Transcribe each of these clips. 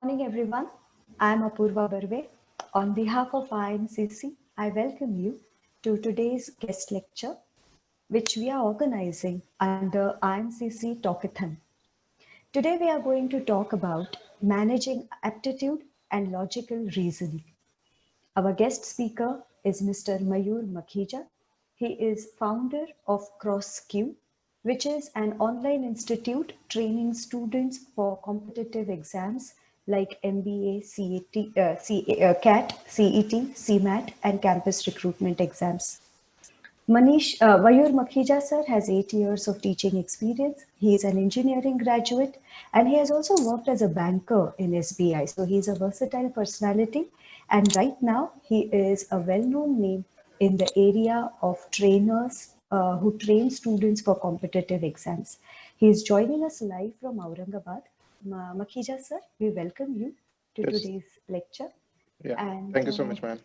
morning, everyone. I'm Apurva Barve. On behalf of IMCC, I welcome you to today's guest lecture, which we are organizing under IMCC Talkathon. Today, we are going to talk about managing aptitude and logical reasoning. Our guest speaker is Mr. Mayur Makhija. He is founder of CrossQ, which is an online institute training students for competitive exams like MBA, CAT, CET, CMAT, and campus recruitment exams. Mayur Makhija sir has 8 years of teaching experience. He is an engineering graduate and he has also worked as a banker in SBI. So he is a versatile personality and right now he is a well-known name in the area of trainers who train students for competitive exams. He is joining us live from Aurangabad. Makhija sir, we welcome you to today's lecture. Yeah, and, thank you so much, ma'am.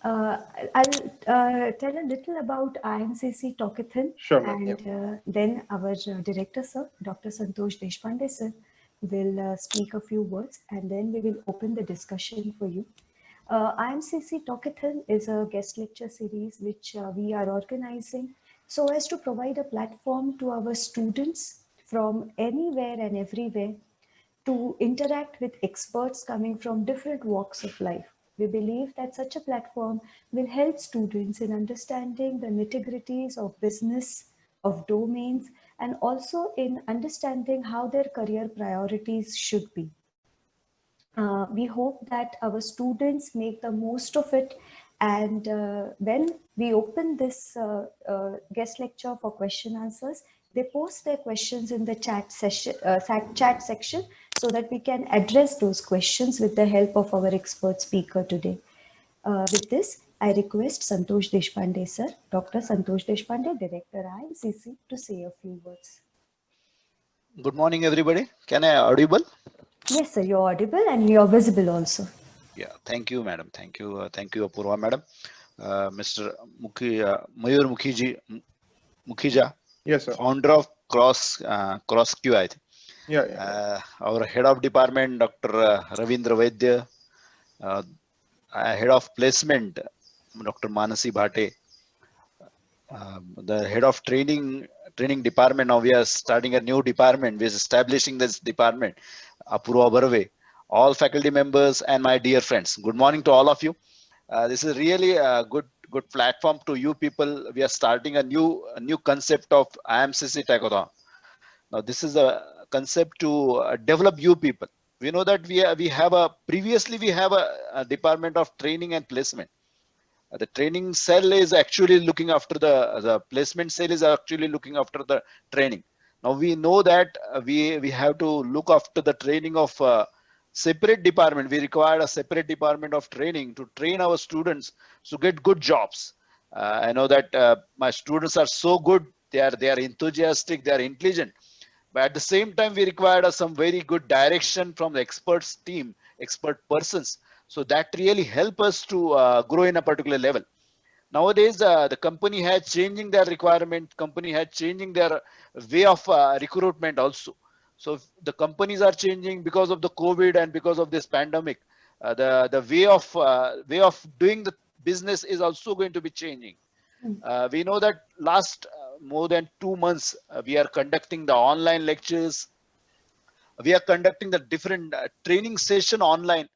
I'll tell a little about IMCC Talkathon, Sure, ma'am. and then our director, sir, Dr. Santosh Deshpande, sir, will speak a few words, and then we will open the discussion for you. IMCC Talkathon is a guest lecture series which we are organizing so as to provide a platform to our students from anywhere and everywhere to interact with experts coming from different walks of life. We believe that such a platform will help students in understanding the nitty-gritties of business, of domains, and also in understanding how their career priorities should be. We hope that our students make the most of it, and when we open this guest lecture for question answers, they post their questions in the chat section so that we can address those questions with the help of our expert speaker today. With this, I request Santosh Deshpande sir, Dr. Santosh Deshpande, Director IMCC, to say a few words. Good morning, everybody. Can I audible? Yes, sir, you're audible and you're visible also. Yeah, thank you, madam. Thank you, Apurva, madam. Mr. Mayur Makhija, Yes, sir. founder of CrossQ, I think. Yeah. Our head of department, Dr. Ravindra Vaidya, head of placement, Dr. Manasi Bhate, the head of training department. Now we are starting a new department. We are establishing this department, Apurva Barve, all faculty members and my dear friends. Good morning to all of you. This is really a good platform to you people. We are starting a new concept of Imcctalkathon. Now this is a concept to develop you people. We know that we have a department of training and placement. The training cell is actually looking after the placement cell is actually looking after the training. Now we know that we have to look after the training of separate department. We require a separate department of training to train our students to get good jobs. I know that my students are so good. They are enthusiastic. They are intelligent. But at the same time, we required some very good direction from the experts team, expert persons. So that really help us to grow in a particular level. Nowadays, the company has changing their requirement. Company has changing their way of recruitment also. So the companies are changing because of the COVID and because of this pandemic. The way of doing the business is also going to be changing. We know that last more than 2 months, we are conducting the online lectures. We are conducting the different training session online.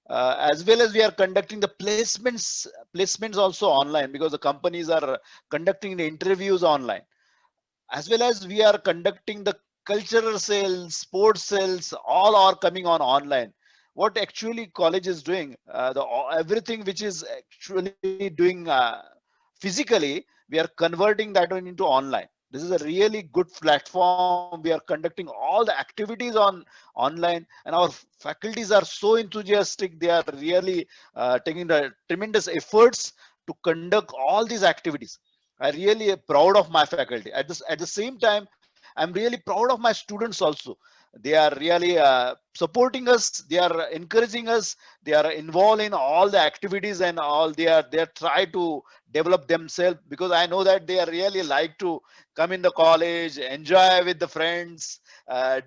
As well as we are conducting the placements also online, because the companies are conducting the interviews online, as well as we are conducting the cultural sales, sports sales, all are coming on online. What actually college is doing, everything which is actually doing physically, we are converting that into online. This is a really good platform. We are conducting all the activities on online, and our faculties are so enthusiastic. They are really taking the tremendous efforts to conduct all these activities. I really am proud of my faculty. At the same time, I'm really proud of my students also. They are really supporting us. They are encouraging us. They are involved in all the activities and all. They are try to develop themselves, because I know that they are really like to come in the college, enjoy with the friends,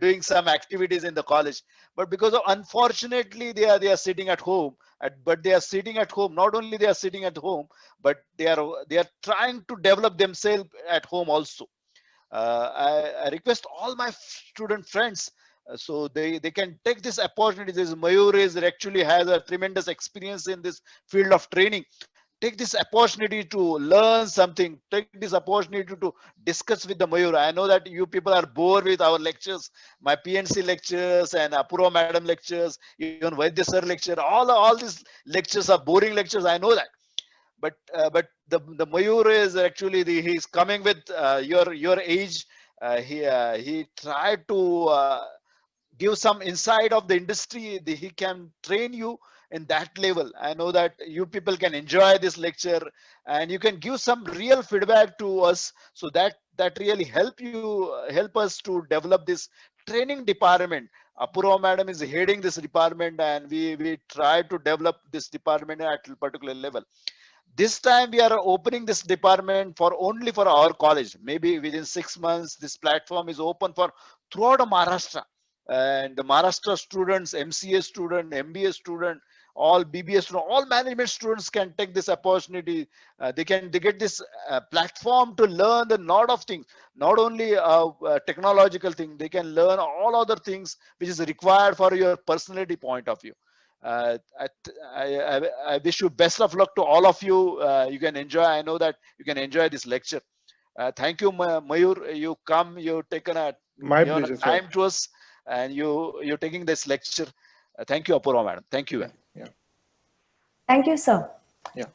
doing some activities in the college. but because of unfortunately they are sitting at home, but they are sitting at home. Not only they are sitting at home, but they are trying to develop themselves at home also. I request all my student friends, so they can take this opportunity. This Mayur is actually has a tremendous experience in this field of training. Take this opportunity to learn something. Take this opportunity to discuss with the Mayur. I know that you people are bored with our lectures, my PNC lectures and Apurva madam lectures, even Vaidya sir lecture. All these lectures are boring lectures. I know that, but the Mayur is actually he's coming with your age. He tried to give some insight of the industry. He can train you in that level. I know that you people can enjoy this lecture, and you can give some real feedback to us, so that really help us to develop this training department. Apurva madam is heading this department, and we try to develop this department at a particular level. This time we are opening this department for only for our college. Maybe within 6 months this platform is open for throughout Maharashtra, and the Maharashtra students, MCA student, MBA student, all BBA student, all management students can take this opportunity. They get this platform to learn the lot of things, not only technological thing. They can learn all other things which is required for your personality point of view. uh, I, I wish you best of luck to all of you. You can enjoy. I know that you can enjoy this lecture. Thank you, Mayur. You come. You taken a My given pleasure, a sir. time to us, and you're taking this lecture. Thank you, Apurva madam. Thank you. Yeah. Thank you, sir. Yeah.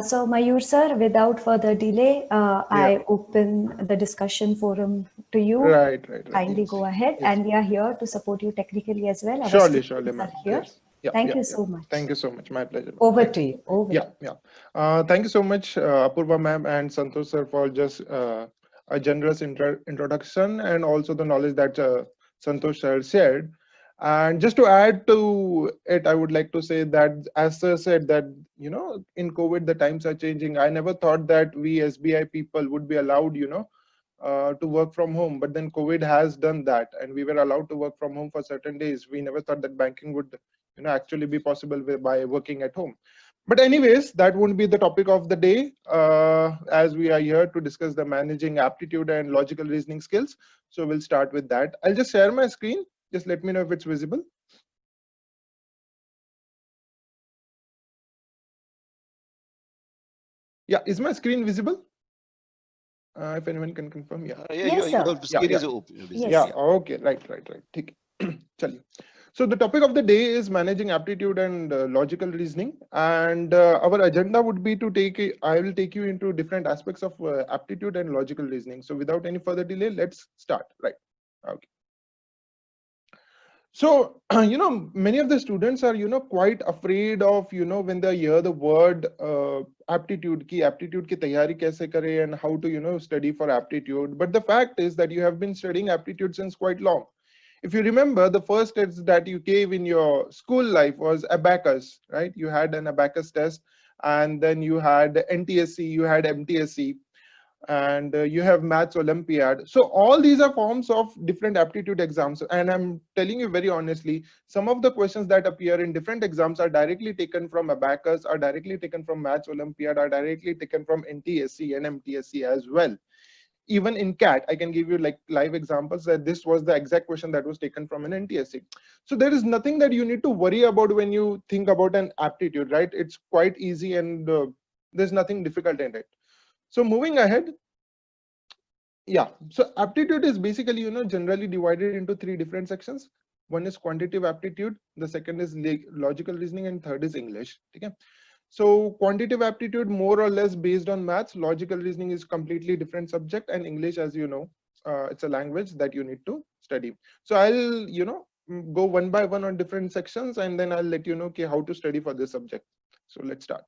So Mayur sir, without further delay, Yeah. I open the discussion forum to you. Right. Kindly Yes. go ahead, Yes. and we are here to support you technically as well. Our Surely, students ma'am. are here. Yes. Yeah. Thank you so much. Thank you so much. My pleasure. Over Thank to you. Over. Yeah. Thank you so much, Apurva ma'am and Santosh sir, for just a generous introduction, and also the knowledge that Santosh sir shared. And just to add to it, I would like to say that, as sir said, that in COVID the times are changing. I never thought that we SBI people would be allowed, to work from home, but then COVID has done that, and we were allowed to work from home for certain days. We never thought that banking would, actually be possible by working at home. But anyways, that won't be the topic of the day, as we are here to discuss the managing aptitude and logical reasoning skills. So we'll start with that. I'll just share my screen. Just let me know if it's visible. Yeah, is my screen visible? If anyone can confirm. Yeah. Yes, sir. Your screen is open. Yes. Okay. Right. ठीक है. चलिए. So the topic of the day is managing aptitude and logical reasoning, and our agenda would be to I will take you into different aspects of aptitude and logical reasoning. So without any further delay, let's start. Right. Okay. So many of the students are quite afraid of when they hear the word aptitude ki tayari kaise kare, and how to study for aptitude. But the fact is that you have been studying aptitude since quite long. If you remember, the first test that you gave in your school life was abacus, right? You had an abacus test, and then you had NTSC, you had MTSC, and you have maths Olympiad. So all these are forms of different aptitude exams, and I'm telling you very honestly, some of the questions that appear in different exams are directly taken from abacus, are directly taken from maths Olympiad, are directly taken from NTSC and MTSC as well. Even in CAT, I can give you like live examples that this was the exact question that was taken from an NTSC. So there is nothing that you need to worry about when you think about an aptitude, right? It's quite easy, and there's nothing difficult in it. So moving ahead, yeah. So aptitude is basically, generally divided into three different sections. One is quantitative aptitude, the second is logical reasoning, and third is English. Okay. So quantitative aptitude more or less based on maths, logical reasoning is completely different subject, and English, as you know, it's a language that you need to study. So I'll, go one by one on different sections, and then I'll let you know how to study for this subject. So let's start.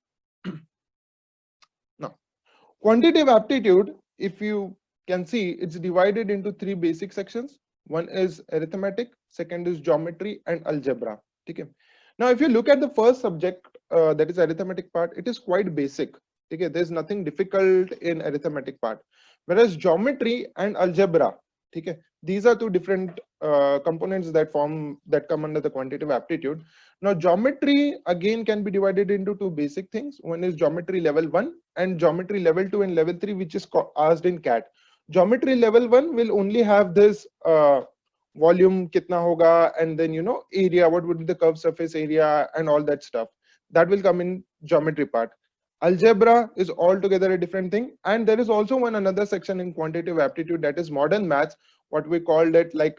Now, quantitative aptitude, if you can see, it's divided into three basic sections. One is arithmetic, second is geometry, and algebra. Okay. Now, if you look at the first subject, that is arithmetic part, it is quite basic. Okay, there's nothing difficult in arithmetic part. Whereas geometry and algebra, okay, these are two different components that come under the quantitative aptitude. Now geometry again can be divided into two basic things. One is geometry level 1 and geometry level 2 and level 3, which is asked in CAT. Geometry level 1 will only have this volume kitna hoga, and then area, what would be the curved surface area and all that stuff. That will come in geometry part. Algebra is altogether a different thing, and there is also another section in quantitative aptitude, that is modern maths, what we called it like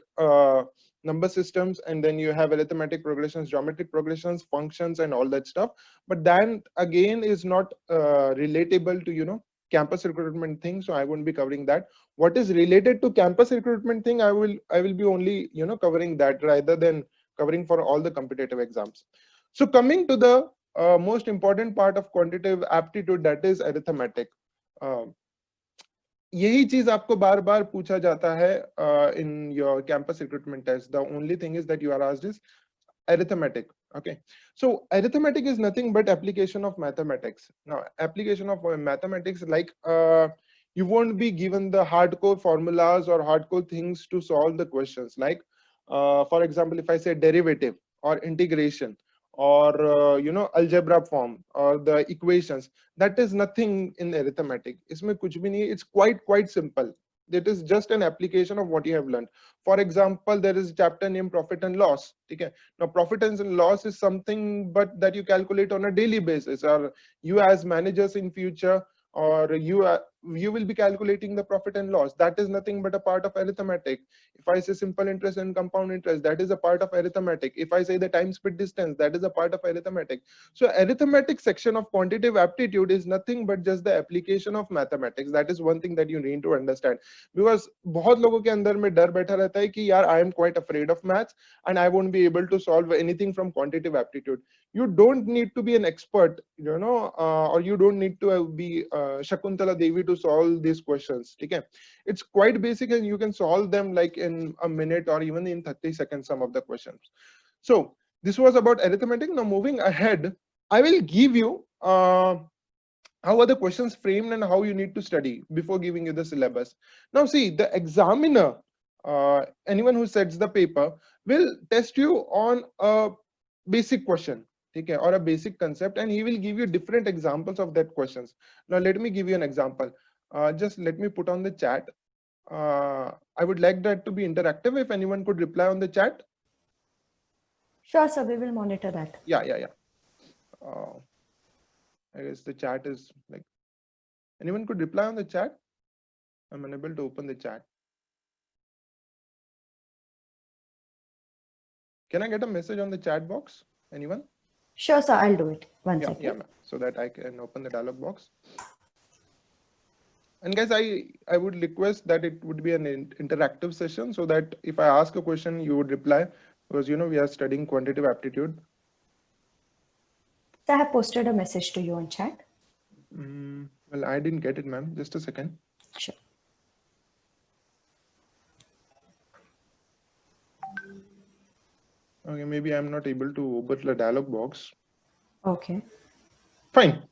number systems, and then you have arithmetic progressions, geometric progressions, functions, and all that stuff. But then again is not relatable to campus recruitment thing, so I won't be covering that. What is related to campus recruitment thing, I will be only covering that, rather than covering for all the competitive exams. So coming to the most important part of quantitative aptitude, that is arithmetic. यही चीज आपको बार बार पूछा जाता है in your campus recruitment test. The only thing is that you are asked is arithmetic. Okay, so arithmetic is nothing but application of mathematics. Now application of mathematics, like you won't be given the hardcore formulas or hardcore things to solve the questions. Like for example, if I say derivative or integration or algebra form or the equations, that is nothing in arithmetic. Isme kuch bhi nahi. It's quite simple. It is just an application of what you have learned. For example, there is a chapter named profit and loss. Okay, now profit and loss is something but that you calculate on a daily basis, or you as managers in future, or you will be calculating the profit and loss. That is nothing but a part of arithmetic. If I say simple interest and compound interest, that is a part of arithmetic. If I say the time speed distance, that is a part of arithmetic. So arithmetic section of quantitative aptitude is nothing but just the application of mathematics. That is one thing that you need to understand, because बहुत लोगों के अंदर में डर बैठा रहता है कि यार I am quite afraid of maths and I won't be able to solve anything from quantitative aptitude. You don't need to be an expert, or you don't need to be Shakuntala Devi to solve these questions. Okay, it's quite basic and you can solve them like in a minute or even in 30 seconds some of the questions. So this was about arithmetic. Now moving ahead, I will give you how are the questions framed and how you need to study before giving you the syllabus. Now see, the examiner, anyone who sets the paper, will test you on a basic question, okay, or a basic concept, and he will give you different examples of that questions. Now let me give you an example. Just let me put on the chat. I would like that to be interactive. If anyone could reply on the chat. Sure, sir. We will monitor that. Yeah. I guess the chat is like, anyone could reply on the chat. I'm unable to open the chat. Can I get a message on the chat box? Anyone? Sure, sir. I'll do it. One second. Yeah, so that I can open the dialog box. And guys, I would request that it would be an interactive session, so that if I ask a question, you would reply, because we are studying quantitative aptitude. So I have posted a message to you on chat. Well, I didn't get it, ma'am. Just a second. Sure. Okay, maybe I'm not able to open the dialog box. Okay. Fine.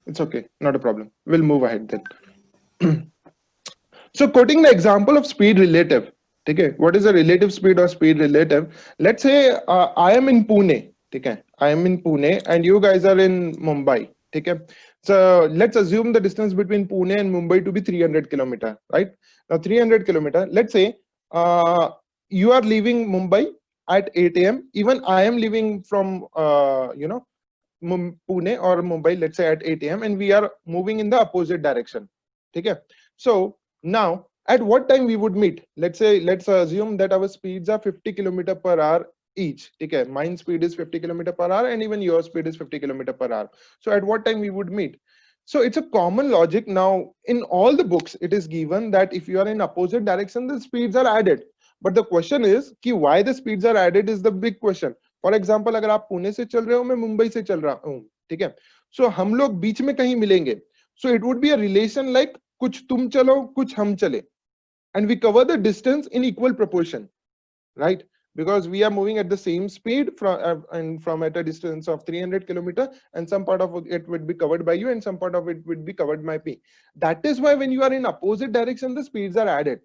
It's okay. Not a problem. We'll move ahead then. So quoting the example of speed relative. Okay, what is a relative speed or speed relative? Let's say I am in Pune. Okay, I am in Pune and you guys are in Mumbai. Okay, so let's assume the distance between Pune and Mumbai to be 300 kilometer, right? Now 300 kilometer. Let's say you are leaving Mumbai at 8 a.m. Even I am leaving from Pune or Mumbai, let's say at 8 a.m. and we are moving in the opposite direction. Okay, so now at what time we would meet? Let's assume that our speeds are 50 km per hour each. Okay, mine speed is 50 km per hour and even your speed is 50 km per hour. So at what time we would meet? So it's a common logic. Now in all the books it is given that if you are in opposite direction, the speeds are added. But the question is कि why the speeds are added is the big question. For example, अगर आप पुणे से चल रहे हो, मैं मुंबई से चल रहा हूँ, ठीक है? So हम लोग बीच में कहीं मिलेंगे. So it would be a relation like कुछ तुम चलो, कुछ हम चले, and we cover the distance in equal proportion, right? Because we are moving at the same speed from at a distance of 300 kilometer, and some part of it would be covered by you and some part of it would be covered by me. That is why when you are in opposite direction, the speeds are added.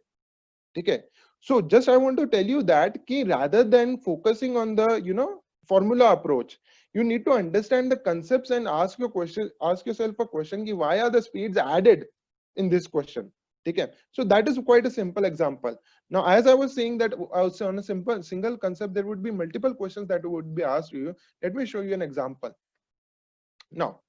Okay, So just I want to tell you that ki rather than focusing on the formula approach, you need to understand the concepts and ask yourself a question ki why are the speeds added in this question. Okay, so that is quite a simple example. Now, as I was saying that also on a single concept, there would be multiple questions that would be asked to you. Let me show you an example. Now,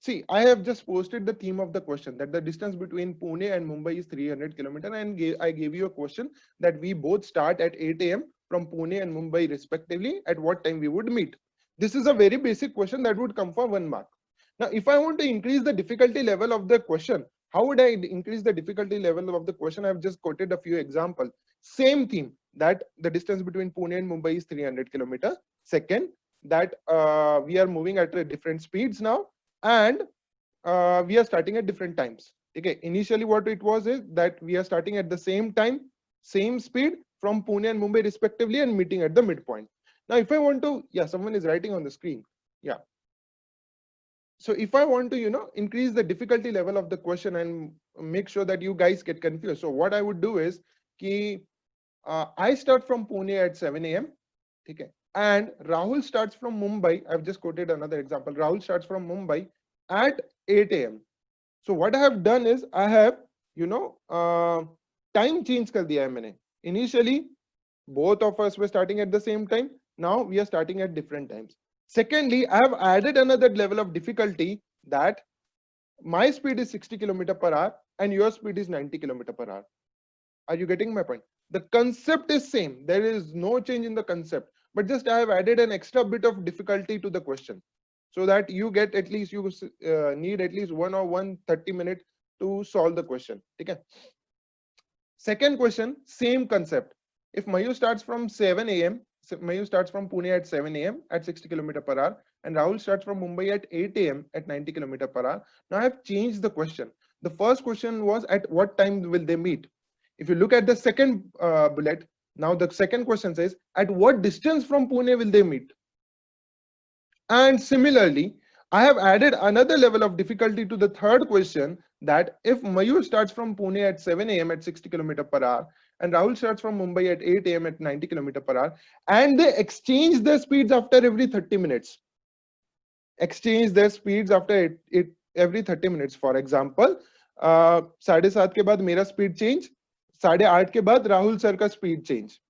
see, I have just posted the theme of the question that the distance between Pune and Mumbai is 300 kilometers, and I gave you a question that we both start at 8 a.m. from Pune and Mumbai respectively. At what time we would meet? This is a very basic question that would come for 1 mark. Now, if I want to increase the difficulty level of the question, how would I increase the difficulty level of the question? I've just quoted a few examples. Same theme, that the distance between Pune and Mumbai is 300 kilometers. Second, that we are moving at different speeds now, and we are starting at different times. Okay, initially what it was is that we are starting at the same time, same speed from Pune and Mumbai respectively, and meeting at the midpoint. Now, if I want to, yeah, someone is writing on the screen. Yeah. So if I want to, increase the difficulty level of the question and make sure that you guys get confused, so what I would do is I start from Pune at 7 a.m. Okay, and Rahul starts from Mumbai. I've just quoted another example. Rahul starts from Mumbai at 8 a.m. So what I have done is I have time change kar diya hai maine. Initially both of us were starting at the same time. Now we are starting at different times. Secondly, I have added another level of difficulty, that my speed is 60 km per hour and your speed is 90 km per hour. Are you getting my point? The concept is same. There is no change in the concept, but just I have added an extra bit of difficulty to the question, so that you get at least, you need at least 130 minutes to solve the question. Okay. Second question, same concept. If Mayur starts from 7 a.m., Mayur starts from Pune at 7 a.m. at 60 km per hour, and Rahul starts from Mumbai at 8 a.m. at 90 km per hour. Now I have changed the question. The first question was at what time will they meet? If you look at the second bullet, now the second question says at what distance from Pune will they meet? And similarly, I have added another level of difficulty to the third question, that if Mayur starts from Pune at 7 a.m. at 60 km per hour and Rahul starts from Mumbai at 8 a.m. at 90 km per hour, and they exchange their speeds after every 30 minutes. Exchange their speeds after every 30 minutes. For example, 7:30 के बाद मेरा speed change, 8:30 के बाद Rahul sir का speed change.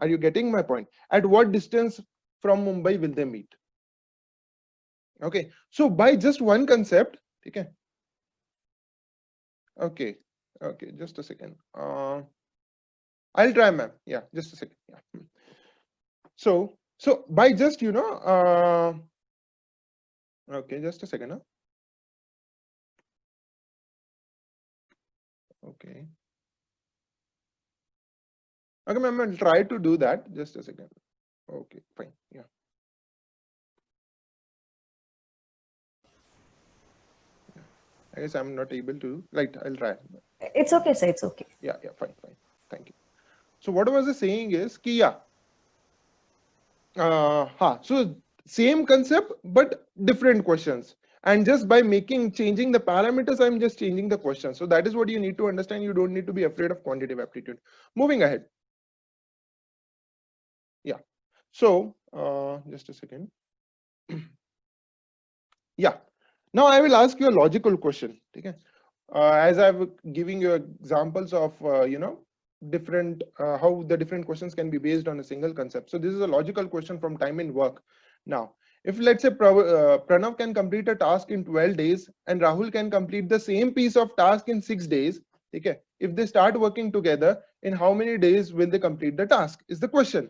Are you getting my point? At what distance from Mumbai will they meet? Okay, so by just one concept, okay, okay, just a second. I'll try, ma'am. Yeah, just a second. Yeah. So by just okay, just a second. Huh? Okay. Okay, ma'am, I'll try to do that. Just a second. Okay, fine. Yeah. I guess I'm not able to. Right, I'll try. It's okay, sir. It's okay. Yeah, fine. Thank you. So what I was saying is, ki yeah. So same concept but different questions. And just by changing the parameters, I'm just changing the question. So that is what you need to understand. You don't need to be afraid of quantitative aptitude. Moving ahead. Yeah. So just a second. Yeah. Now I will ask you a logical question. Okay. As I'm giving you examples of different how the different questions can be based on a single concept. So this is a logical question from time in work. Now, if let's say Pranav can complete a task in 12 days and Rahul can complete the same piece of task in 6 days, okay, if they start working together, in how many days will they complete the task is the question.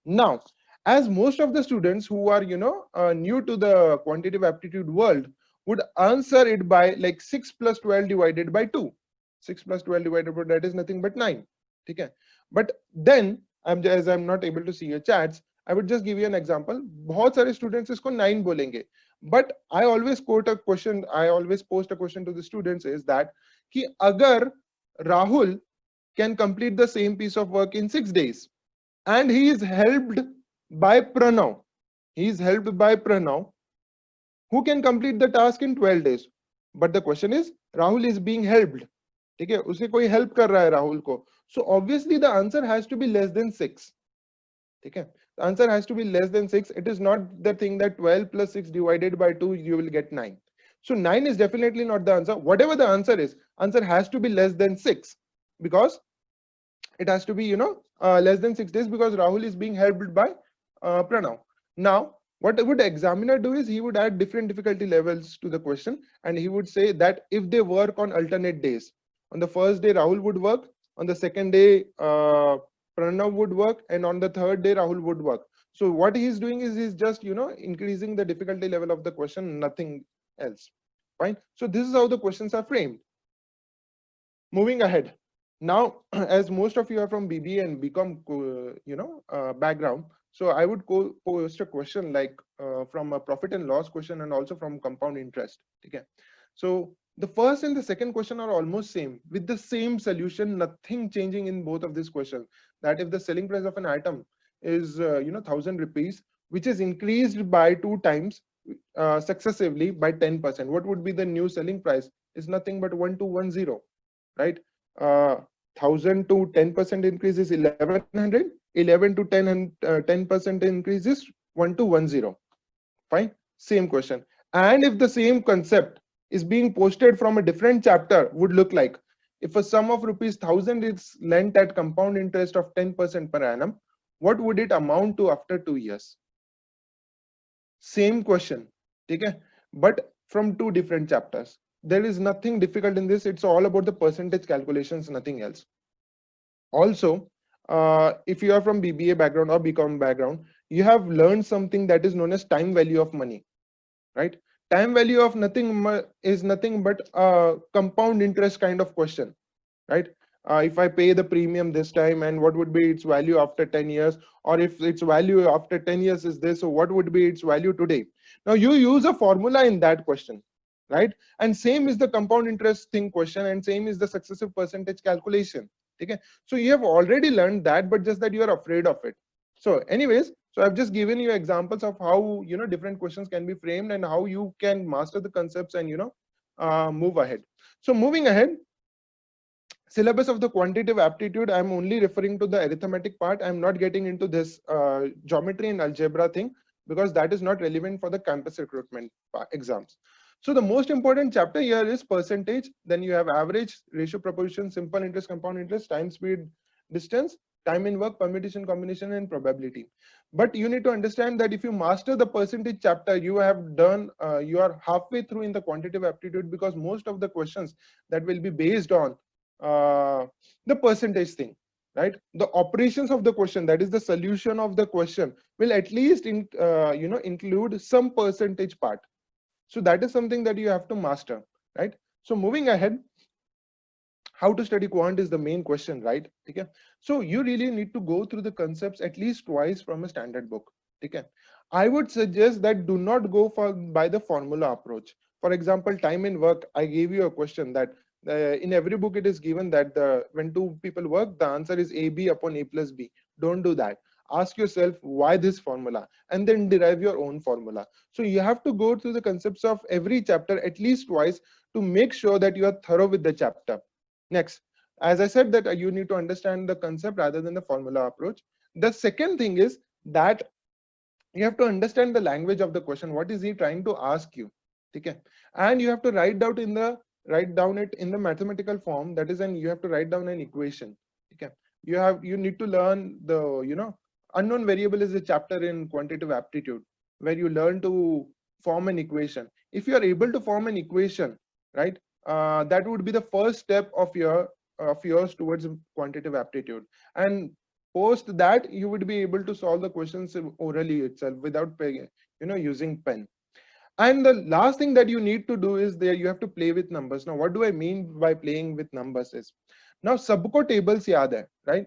Now, as most of the students who are new to the quantitative aptitude world would answer it by like 6 plus 12 divided by 2. 6 plus 12 divided by that is nothing but 9. Okay. But then as I'm not able to see your chats, I would just give you an example. बहुत सारे students इसको 9 बोलेंगे. But I always quote a question, I always post a question to the students is that कि अगर Rahul can complete the same piece of work in 6 days and he is helped by Pranav, who can complete the task in 12 days. But the question is, Rahul is being helped. ठीक है, उसे कोई help कर रहा है राहुल को. So obviously the answer has to be less than 6. Okay, the answer has to be less than 6. It is not the thing that 12 plus 6 divided by 2 you will get 9. So 9 is definitely not the answer. Whatever the answer is, answer has to be less than 6, because it has to be, less than 6 days, because Rahul is being helped by Pranav. Now what would the examiner do is he would add different difficulty levels to the question, and he would say that if they work on alternate days, on the first day Rahul would work, on the second day Pranav would work, and on the third day Rahul would work. So what he's doing is he's just, increasing the difficulty level of the question, nothing else. Fine. So this is how the questions are framed. Moving ahead. Now, as most of you are from BBA and BCom, background, so I would post a question like from a profit and loss question, and also from compound interest. Okay. So the first and the second question are almost same, with the same solution, nothing changing in both of these questions. That if the selling price of an item is 1,000 rupees, which is increased by 2 times successively by 10%, what would be the new selling price? Is nothing but 1210, right? 1,000 to 10% increase is 1100, 11 to 10% increase is 1210. Fine, same question. And if the same concept is being posted from a different chapter, would look like, if a sum of rupees 1,000 is lent at compound interest of 10% per annum, what would it amount to after 2 years? Same question, okay, but from 2 different chapters. There is nothing difficult in this. It's all about the percentage calculations, nothing else. Also, if you are from BBA background or BCom background, you have learned something that is known as time value of money, right? Time value of is nothing but a compound interest kind of question, right? If I pay the premium this time, and what would be its value after 10 years, or if its value after 10 years is this, so what would be its value today? Now you use a formula in that question, right? And same is the compound interest thing question, and same is the successive percentage calculation. Okay, so you have already learned that, but just that you are afraid of it. So anyways, so I've just given you examples of how different questions can be framed, and how you can master the concepts and move ahead. So moving ahead, syllabus of the quantitative aptitude, I'm only referring to the arithmetic part. I'm not getting into this geometry and algebra thing, because that is not relevant for the campus recruitment exams. So the most important chapter here is percentage. Then you have average, ratio, proportion, simple interest, compound interest, time, speed, distance, time in work, permutation, combination, and probability. But you need to understand that if you master the percentage chapter, you have done, you are halfway through in the quantitative aptitude, because most of the questions that will be based on the percentage thing, right? The operations of the question, that is the solution of the question, will at least include some percentage part. So that is something that you have to master, right? So moving ahead, how to study quant is the main question, right? Okay, so you really need to go through the concepts at least twice from a standard book. Okay, I would suggest that do not go by the formula approach. For example, time in work, I gave you a question that in every book it is given that when 2 people work, the answer is AB upon A plus B. Don't do that. Ask yourself why this formula, and then derive your own formula. So you have to go through the concepts of every chapter at least twice to make sure that you are thorough with the chapter. Next, as I said, that you need to understand the concept rather than the formula approach. The second thing is that you have to understand the language of the question. What is he trying to ask you? Okay, and you have to write down it in the mathematical form. That is, and you have to write down an equation. Okay, you need to learn the unknown variable is a chapter in quantitative aptitude, where you learn to form an equation. If you are able to form an equation, right, that would be the first step of yours towards quantitative aptitude. And post that, you would be able to solve the questions orally itself without using pen. And the last thing that you need to do is you have to play with numbers. Now what do I mean by playing with numbers is, now sabko tables yaad hai, right?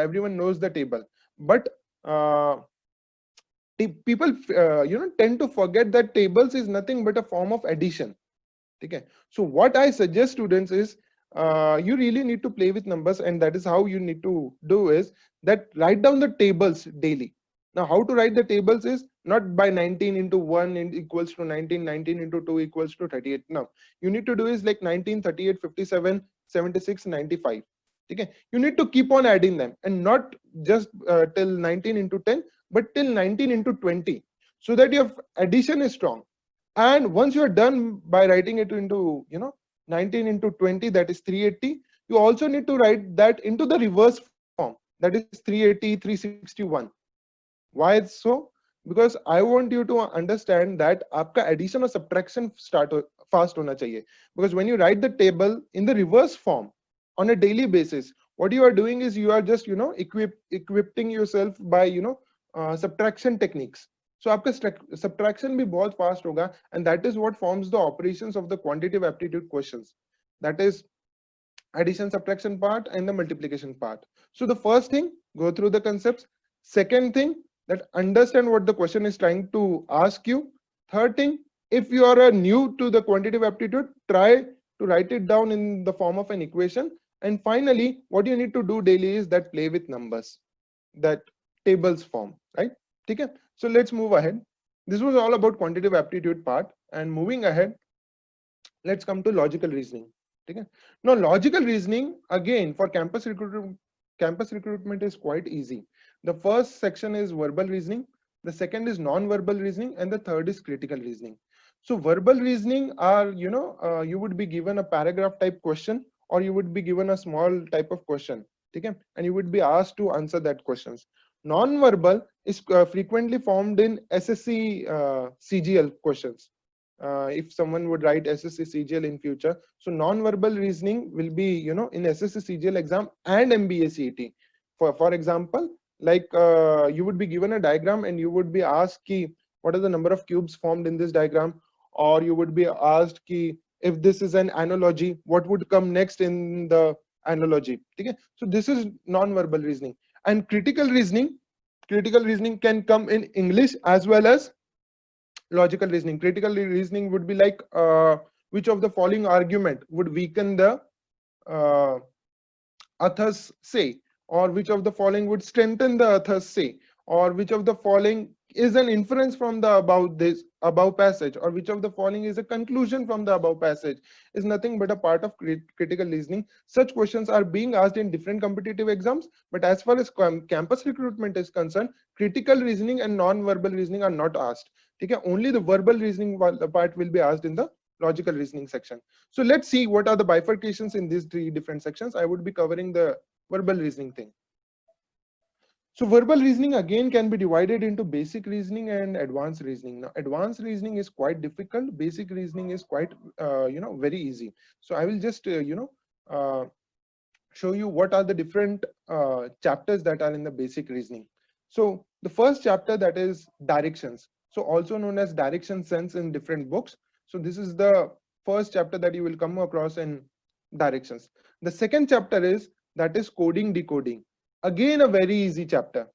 Everyone knows the table, but people tend to forget that tables is nothing but a form of addition. Okay, so what I suggest students is, you really need to play with numbers, and that is how you need to do is that write down the tables daily. Now how to write the tables is not by 19 into 1 equals to 19, 19 into 2 equals to 38. Now you need to do is like 19, 38, 57, 76, 95. Okay, you need to keep on adding them, and not just till 19 into 10, but till 19 into 20, so that your addition is strong. And once you are done by writing it into 19 into 20, that is 380, you also need to write that into the reverse form, that is 380, 361. Why it's so? Because I want you to understand that आपका addition or subtraction fast होना चाहिए. Because when you write the table in the reverse form on a daily basis, what you are doing is you are just equipping yourself by subtraction techniques. So आपका subtraction भी बहुत fast होगा, and that is what forms the operations of the quantitative aptitude questions. That is addition, subtraction part, and the multiplication part. So the first thing, go through the concepts. Second thing, that understand what the question is trying to ask you. Third thing, if you are new to the quantitative aptitude, try to write it down in the form of an equation. And finally, what you need to do daily is that play with numbers, that tables form, right? Okay, so let's move ahead. This was all about quantitative aptitude part, and moving ahead, let's come to logical reasoning. Okay, now logical reasoning, again, for campus recruitment is quite easy. The first section is verbal reasoning, the second is non-verbal reasoning, and the third is critical reasoning. So verbal reasoning are, you would be given a paragraph type question, or you would be given a small type of question, okay, and you would be asked to answer that questions. Non-verbal is frequently formed in SSC CGL questions. If someone would write SSC CGL in future, so non-verbal reasoning will be, in SSC CGL exam and MBA CET. For example, like you would be given a diagram and you would be asked ki, what are the number of cubes formed in this diagram, or you would be asked ki, if this is an analogy, what would come next in the analogy. Okay, so this is non-verbal reasoning. And critical reasoning can come in English as well as logical reasoning. Critical reasoning would be like which of the following argument would weaken the author's say, or which of the following would strengthen the author's say, or which of the following is an inference from the above passage, or which of the following is a conclusion from the above passage, is nothing but a part of critical reasoning. Such questions are being asked in different competitive exams, but as far as campus recruitment is concerned, critical reasoning and non-verbal reasoning are not asked. Okay, only the verbal reasoning part will be asked in the logical reasoning section. So let's see what are the bifurcations in these three different sections. I would be covering the verbal reasoning thing. So verbal reasoning again can be divided into basic reasoning and advanced reasoning. Now advanced reasoning is quite difficult, basic reasoning is quite very easy. So I will just show you what are the different chapters that are in the basic reasoning. So the first chapter, that is directions, so also known as direction sense in different books. So this is the first chapter that you will come across in directions. The second chapter is, that is coding decoding, again a very easy chapter.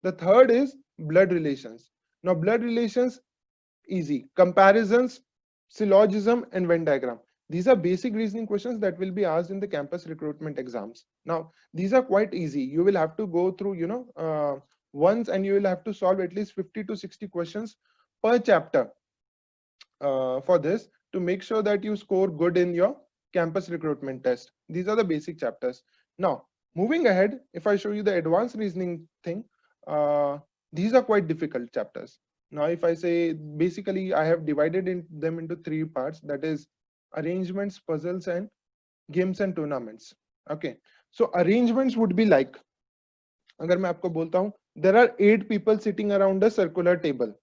The third is blood relations. Now blood relations, easy. Comparisons, syllogism, and Venn diagram, these are basic reasoning questions that will be asked in the campus recruitment exams. Now these are quite easy. You will have to go through once, and you will have to solve at least 50 to 60 questions per chapter for this, to make sure that you score good in your campus recruitment test. These are the basic chapters. Now moving ahead, if I show you the advanced reasoning thing, these are quite difficult chapters. Now if I say, basically I have divided them into three parts, that is arrangements, puzzles, and games and tournaments. Okay, so arrangements would be like, agar main aapko bolta hu, there are 8 people sitting around a circular table.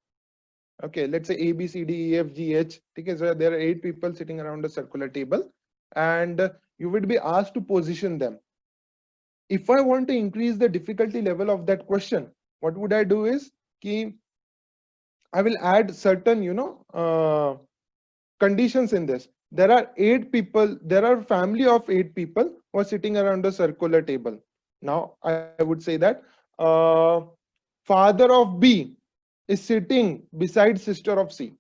Okay, let's say A, B, C, D, E, F, G, H. Okay, so there are 8 people sitting around a circular table, and you would be asked to position them. If I want to increase the difficulty level of that question, what would I do is, I will add certain conditions in this. There are 8 people, there are family of 8 people who are sitting around a circular table. Now I would say that father of B is sitting beside sister of C.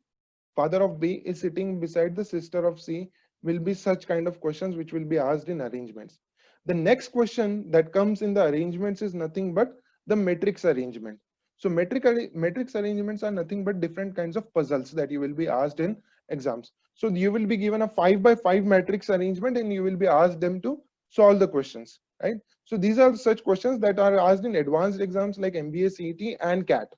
Father of B is sitting beside the sister of C will be such kind of questions which will be asked in arrangements. The next question that comes in the arrangements is nothing but the matrix arrangement. So matrix arrangements are nothing but different kinds of puzzles that you will be asked in exams. So you will be given a 5 by 5 matrix arrangement, and you will be asked them to solve the questions. right? So these are such questions that are asked in advanced exams like MBA, CET, and CAT,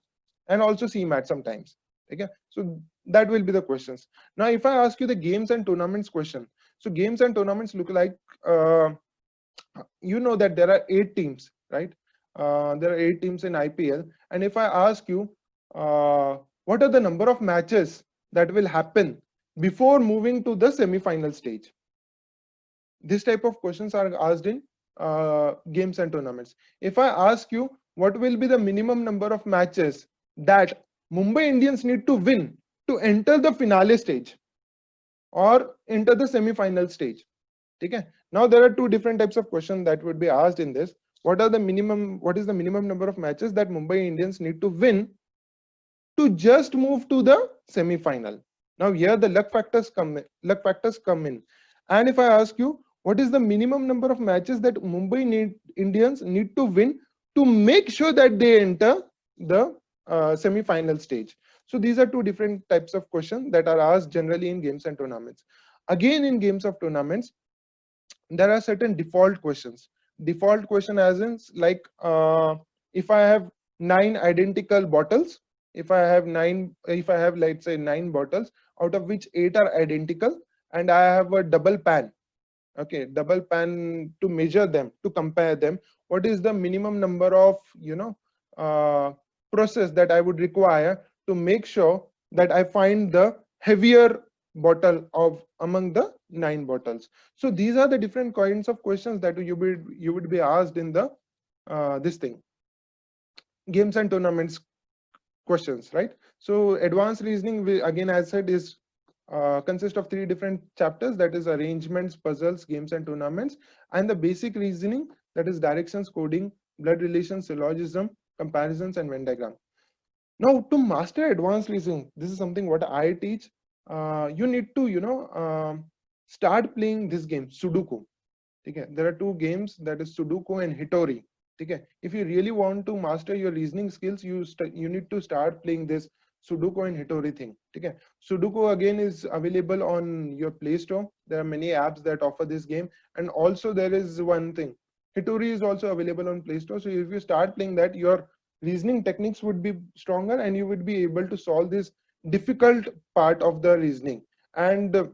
and also CMAT sometimes. Okay, so that will be the questions. Now, if I ask you the games and tournaments question, so games and tournaments look like, you know that there are 8 teams, right? There are 8 teams in IPL, and if I ask you, what are the number of matches that will happen before moving to the semi-final stage? This type of questions are asked in games and tournaments. If I ask you, what will be the minimum number of matches that Mumbai Indians need to win to enter the finale stage or enter the semi-final stage? Okay. Now there are 2 different types of questions that would be asked in this. What is the minimum number of matches that Mumbai Indians need to win to just move to the semi-final? Now here the luck factors come in. And if I ask you, what is the minimum number of matches that Indians need to win to make sure that they enter the semi-final stage? So these are 2 different types of questions that are asked generally in games and tournaments. Again, in games of tournaments, there are certain default questions. Default question as in, like, if I have 9 identical bottles, if I have let's say 9 bottles, out of which 8 are identical, and I have a double pan, okay, double pan to measure them, to compare them, what is the minimum number of process that I would require to make sure that I find the heavier bottle of among the 9 bottles? So these are the different kinds of questions that you would be asked in the this thing, games and tournaments questions, right? So advanced reasoning, again, as said, is consist of 3 different chapters, that is arrangements, puzzles, games and tournaments, and the basic reasoning, that is directions, coding, blood relations, syllogism, comparisons, and Venn diagram. Now, to master advanced reasoning, this is something what I teach. You need to start playing this game, Sudoku. Okay, there are 2 games, that is Sudoku and Hitori. Okay, if you really want to master your reasoning skills, you need to start playing this Sudoku and Hitori thing. Okay, Sudoku again is available on your Play Store. There are many apps that offer this game, and also there is one thing, Hitori is also available on Play Store. So if you start playing that, your reasoning techniques would be stronger, and you would be able to solve this difficult part of the reasoning. And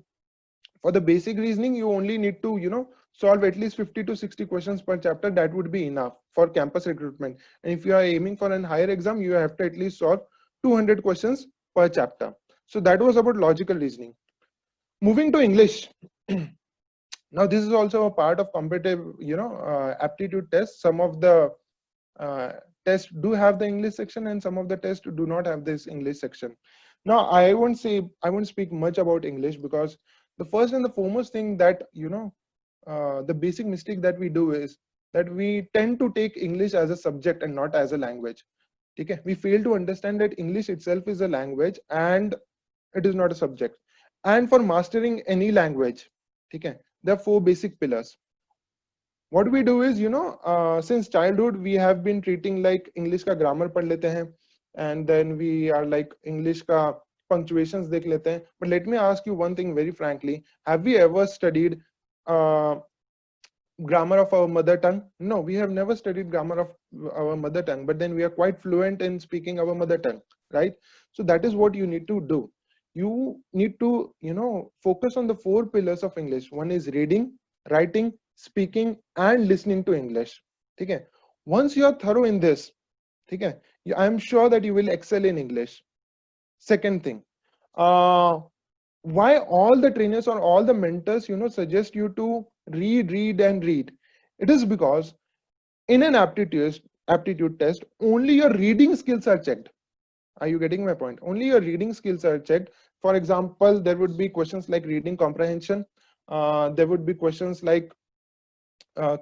for the basic reasoning, you only need to solve at least 50 to 60 questions per chapter. That would be enough for campus recruitment. And if you are aiming for an higher exam, you have to at least solve 200 questions per chapter. So that was about logical reasoning. Moving to English. Now this is also a part of competitive aptitude tests. Some of the tests do have the English section, and some of the tests do not have this English section. Now I won't speak much about English, because the first and the foremost thing that the basic mistake that we do is that we tend to take English as a subject and not as a language. Okay, we fail to understand that English itself is a language and it is not a subject. And for mastering any language, okay, there are 4 basic pillars. What we do is, since childhood, we have been treating like English ka grammar pad lete hain, and then we are like English ka punctuations dekh lete hain. But let me ask you one thing very frankly: have we ever studied grammar of our mother tongue? No, we have never studied grammar of our mother tongue, but then we are quite fluent in speaking our mother tongue, right? So that is what you need to do. You need to focus on the 4 pillars of English. One is reading, writing, speaking, and listening to English. Okay, once you are thorough in this, okay, I'm sure that you will excel in English. Second thing, why all the trainers or all the mentors suggest you to read. It is because in an aptitude test, only your reading skills are checked. Are you getting my point? Only your reading skills are checked. For example, there would be questions like reading comprehension, there would be questions like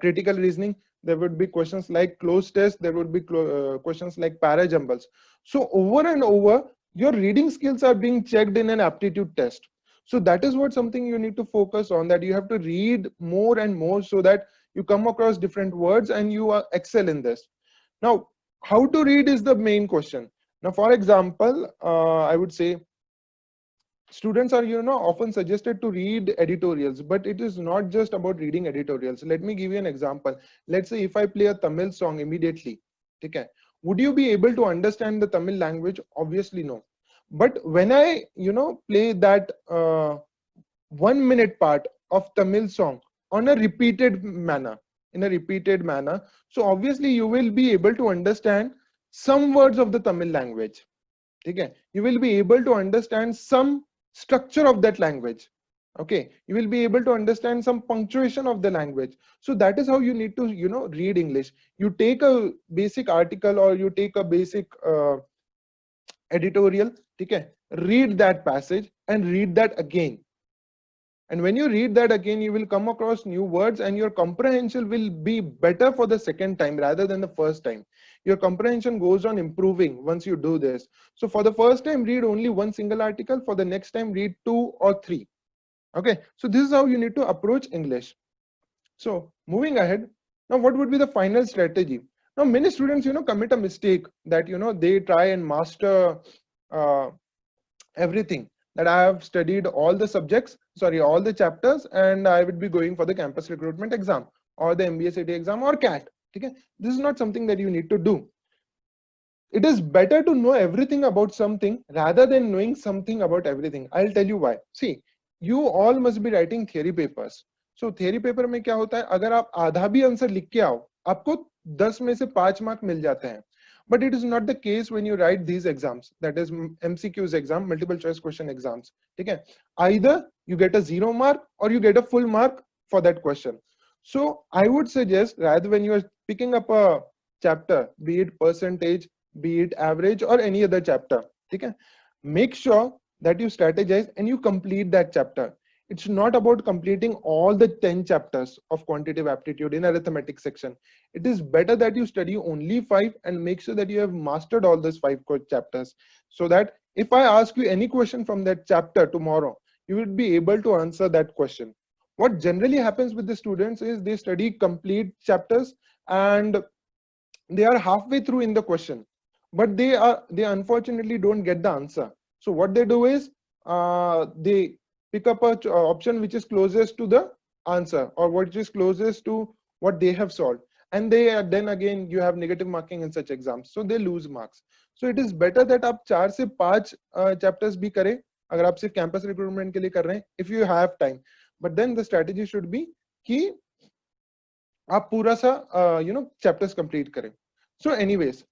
critical reasoning, there would be questions like cloze test, there would be questions like para jumbles. So over and over, your reading skills are being checked in an aptitude test. So that is what something you need to focus on, that you have to read more and more so that you come across different words and you excel in this. Now, how to read is the main question. Now, for example, I would say students are often suggested to read editorials, but it is not just about reading editorials. Let me give you an example. Let's say if I play a Tamil song immediately, okay, would you be able to understand the Tamil language? Obviously no. But when I play that 1 minute part of Tamil song on a repeated manner, so obviously you will be able to understand some words of the Tamil language. Okay, you will be able to understand some structure of that language. Okay, you will be able to understand some punctuation of the language. So that is how you need to read English. You take a basic article or you take a basic editorial, okay, read that passage and read that again. And when you read that again, you will come across new words and your comprehension will be better for the second time rather than the first time. Your comprehension goes on improving once you do this. So for the first time, read only one single article. For the next time, read 2 or 3. Okay, so this is how you need to approach English. So moving ahead, now what would be the final strategy? Now many students commit a mistake that they try and master uh, everything, that I have studied all the subjects, sorry, all the chapters, and I would be going for the campus recruitment exam or the MBA city exam or CAT. Okay, this is not something that you need to do. It is better to know everything about something rather than knowing something about everything. I'll tell you why. See, you all must be writing theory papers. So theory paper में क्या होता है, अगर आप आधा भी answer लिख के आओ, आपको 10 में से 5 मार्क मिल जाते हैं. But it is not the case when you write these exams, that is MCQs exam, multiple choice question exams. Okay, either you get a 0 mark or you get a full mark for that question. So I would suggest, rather when you are picking up a chapter, be it percentage, be it average or any other chapter, okay, make sure that you strategize and you complete that chapter. It's not about completing all the 10 chapters of quantitative aptitude in arithmetic section. It is better that you study only 5 and make sure that you have mastered all those 5 chapters, so that if I ask you any question from that chapter tomorrow, you will be able to answer that question. What generally happens with the students is they study complete chapters and they are halfway through in the question, but they unfortunately don't get the answer. So what they do is they pick up a option which is closest to the answer or what is closest to what they have solved, and they then again you have negative marking in such exams, so they lose marks. So it is better that आप 4 से 5 chapters भी करें अगर आप सिर्फ campus recruitment के लिए कर रहे हैं, if you have time. But then the strategy should be कि आप पूरा सा chapters complete करें. So anyways,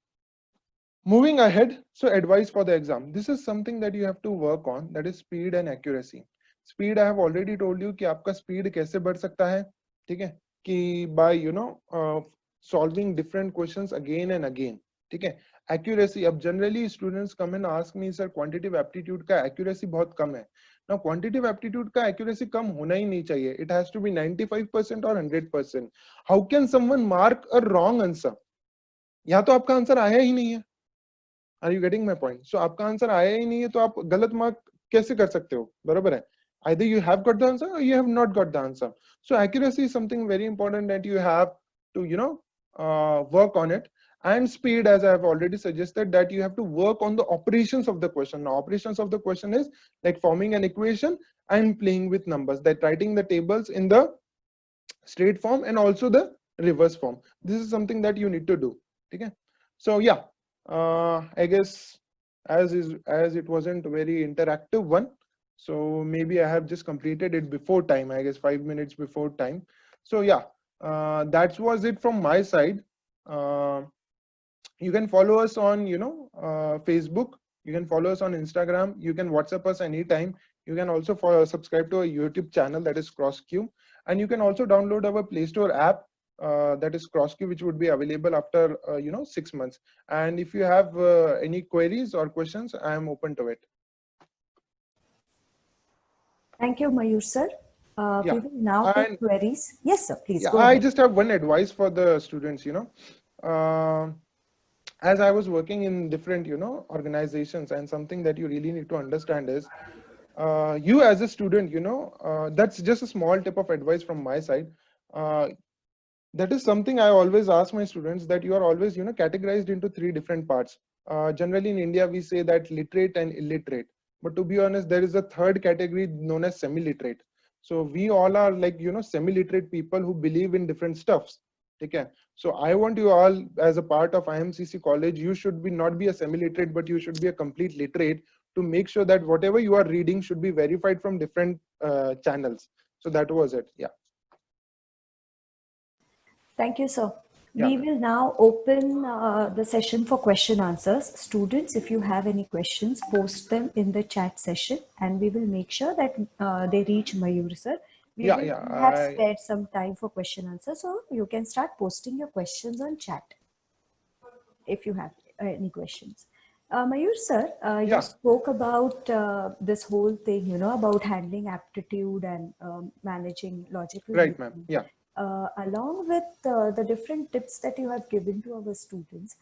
moving ahead, so advice for the exam. This is something that you have to work on, that is speed and accuracy. Speed, I have already told you कि आपका speed कैसे बढ़ सकता है, ठीक है, कि by solving different questions again and again, ठीक है. Accuracy, अब generally students come and ask me, sir, quantitative aptitude का accuracy बहुत कम है. Now quantitative aptitude का accuracy कम होना ही नहीं चाहिए. It has to be 95% or 100%. How can someone mark a wrong answer? या तो आपका आंसर आया ही नहीं है. Are you getting my point? So आपका आंसर आया ही नहीं है तो आप गलत मार्क कैसे कर सकते हो? बराबर है. Either you have got the answer or you have not got the answer. So accuracy is something very important that you have to work on it. And speed, as I have already suggested, that you have to work on the operations of the question. Now operations of the question is like forming an equation and playing with numbers, that writing the tables in the straight form and also the reverse form. This is something that you need to do. Okay, so yeah, I guess as it wasn't a very interactive one, so maybe I have just completed it before time, I guess 5 minutes before time. So yeah, that was it from my side. You can follow us on Facebook, you can follow us on Instagram, you can WhatsApp us anytime. You can also subscribe to our YouTube channel, that is CrossQ, and you can also download our Play Store app, that is CrossQ, which would be available after 6 months. And if you have any queries or questions, I am open to it. Thank you, Mayur sir. Yeah. We will now take queries. Yes, sir, please go I ahead. just have one advice for the students. As I was working in different organizations, and something that you really need to understand is you as a student, that's just a small tip of advice from my side. That is something I always ask my students, that you are always categorized into 3 different parts. Generally in India we say that literate and illiterate. But to be honest, there is a third category known as semi-literate. So we all are like, semi-literate people who believe in different stuffs. Okay. So I want you all, as a part of IMCC college, you should be not be a semi-literate, but you should be a complete literate, to make sure that whatever you are reading should be verified from different channels. So that was it. Yeah. Thank you, sir. Yeah, We ma'am. will now open the session for question answers. Students, if you have any questions, post them in the chat session and we will make sure that they reach Mayur, sir. We Yeah, will yeah. have spared some time for question answer, so you can start posting your questions on chat if you have any questions. Mayur, sir, you Yeah. spoke about this whole thing, about handling aptitude and managing logical Right, ma'am. reasoning. Yeah. Along with the different tips that you have given to our students,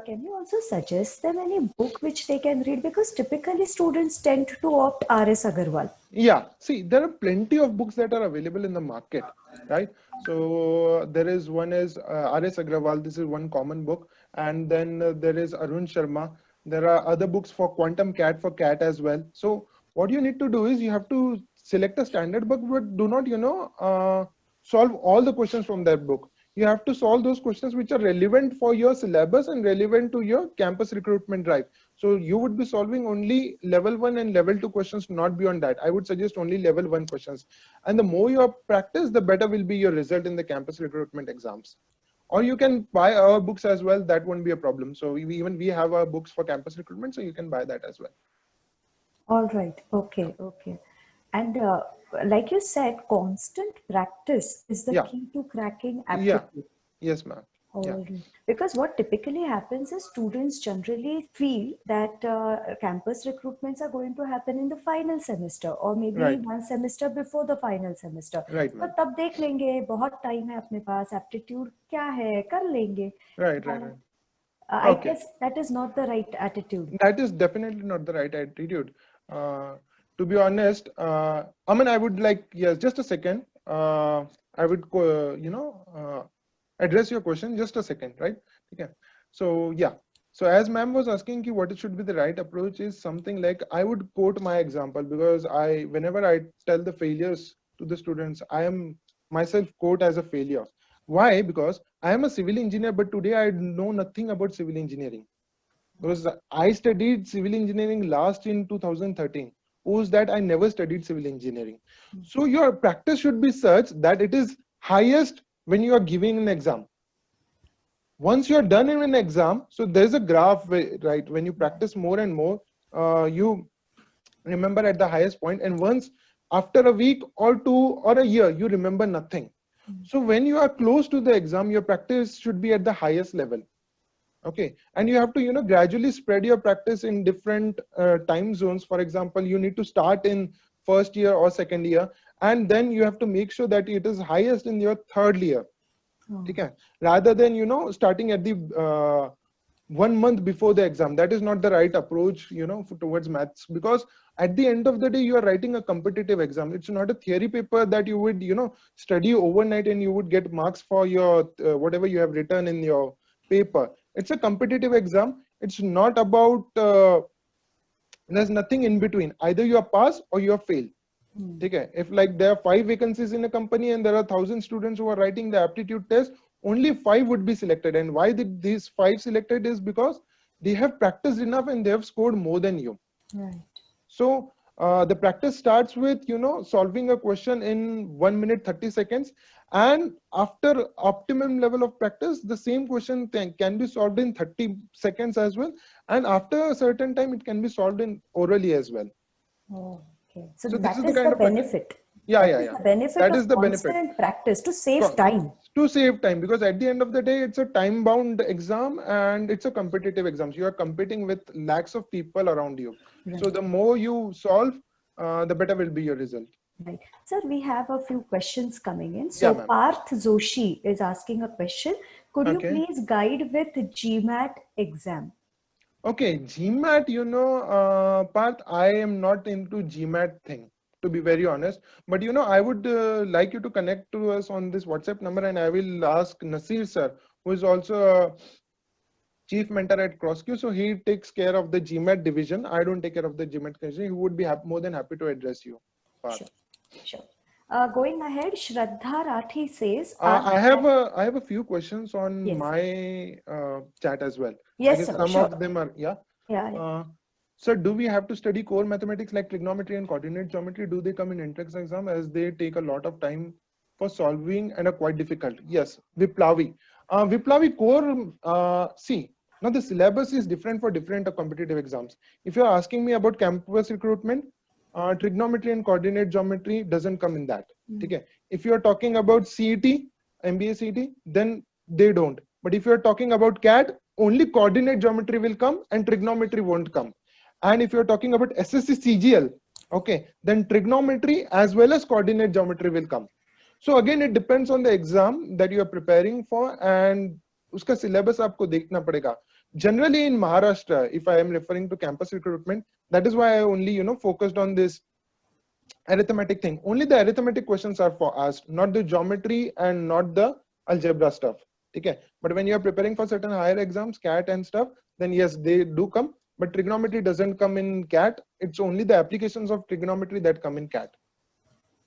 can you also suggest them any book which they can read? Because typically students tend to opt R.S. Agarwal. Yeah, see, there are plenty of books that are available in the market, right? So there is one is R.S. Agrawal. This is one common book, and then there is Arun Sharma. There are other books for Quantum Cat for cat as well. So what you need to do is you have to select a standard book, but do not, solve all the questions from that book. You have to solve those questions which are relevant for your syllabus and relevant to your campus recruitment drive. So you would be solving only level 1 and level 2 questions, not beyond that. I would suggest only level 1 questions. And the more you practice, the better will be your result in the campus recruitment exams. Or you can buy our books as well. That won't be a problem. So we have our books for campus recruitment, so you can buy that as well. All right. Okay. Okay. And like you said, constant practice is the Yeah. key to cracking Yeah. aptitude. Yes, ma'am. Yeah. All right. Because what typically happens is students generally feel that campus recruitments are going to happen in the final semester or maybe Right. one semester before the final semester. Right, तो ma'am. तब देख लेंगे बहुत time है अपने पास aptitude क्या है कर लेंगे. Right, right, right. I Okay. guess that is not the right attitude. That is definitely not the right attitude. To be honest, Aman, I would like, yes, just a second. I would, address your question. Just a second, right? Okay. So yeah. So as ma'am was asking you what it should be the right approach is something like, I would quote my example, because whenever I tell the failures to the students, I am myself quote as a failure. Why? Because I am a civil engineer, but today I know nothing about civil engineering. Because I studied civil engineering last in 2013. Post that, I never studied civil engineering. So your practice should be such that it is highest when you are giving an exam. Once you are done in an exam, so there's a graph, right? When you practice more and more, you remember at the highest point, and once after a week or 2 or a year, you remember nothing. So when you are close to the exam, your practice should be at the highest level. Okay, and you have to gradually spread your practice in different time zones. For example, you need to start in first year or second year, and then you have to make sure that it is highest in your third year. Okay, rather than starting at the 1 month before the exam. That is not the right approach towards maths, because at the end of the day you are writing a competitive exam. It's not a theory paper that you would study overnight and you would get marks for your whatever you have written in your paper. It's a competitive exam. It's not about there's nothing in between. Either you are pass or you are fail. Okay, if like there are 5 vacancies in a company and there are 1,000 students who are writing the aptitude test, only 5 would be selected. And why did these 5 selected is because they have practiced enough and they have scored more than you. Right. So the practice starts with solving a question in 1 minute 30 seconds, and after optimum level of practice, the same question can be solved in 30 seconds as well, and after a certain time it can be solved in orally as well. Okay, so So this that is the is kind the of practice. benefit. Yeah, That yeah, is yeah. the benefit That of is the benefit. constant practice to save time. To save time, because at the end of the day, it's a time-bound exam and it's a competitive exam. So you are competing with lakhs of people around you. Right. So the more you solve, the better will be your result. Right. Sir, we have a few questions coming in. Yeah, So ma'am. Parth Joshi is asking a question. Could you Okay. please guide with GMAT exam? Okay, GMAT, Parth, I am not into GMAT thing, to be very honest. But I would like you to connect to us on this WhatsApp number, and I will ask Nasir sir, who is also a chief mentor at CrossQ. So he takes care of the GMAT division. I don't take care of the GMAT division. He would be more than happy to address you. Sure. Sure. Going ahead, Shraddha Rathi says, I have a few questions on yes. my chat as well. Yes, I guess sir, some sure. of them are, yeah. Yeah. So do we have to study core mathematics like trigonometry and coordinate geometry? Do they come in entrance exam, as they take a lot of time for solving and are quite difficult? Yes, Viplavi. Viplavi core, see, now the syllabus is different for different competitive exams. If you're asking me about campus recruitment, trigonometry and coordinate geometry doesn't come in that. Okay. If you're talking about CET, MBA CET, then they don't. But if you're talking about CAT, only coordinate geometry will come and trigonometry won't come. And if you're talking about SSC CGL, okay, then trigonometry as well as coordinate geometry will come. So again, it depends on the exam that you are preparing for, and uska syllabus aapko dekhna padega. Generally in Maharashtra, if I am referring to campus recruitment, that is why I only focused on this arithmetic thing. Only the arithmetic questions are for asked, not the geometry and not the algebra stuff. Okay, but when you are preparing for certain higher exams, CAT and stuff, then yes, they do come. But trigonometry doesn't come in CAT. It's only the applications of trigonometry that come in CAT.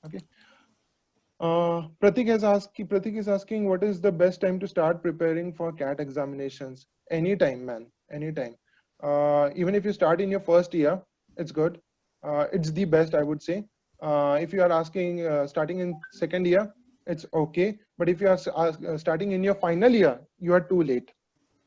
Okay. Pratik is asking, what is the best time to start preparing for CAT examinations? Anytime, man. Anytime. Even if you start in your first year, it's good. It's the best, I would say. If you are asking starting in second year, it's okay. But if you are starting in your final year, you are too late.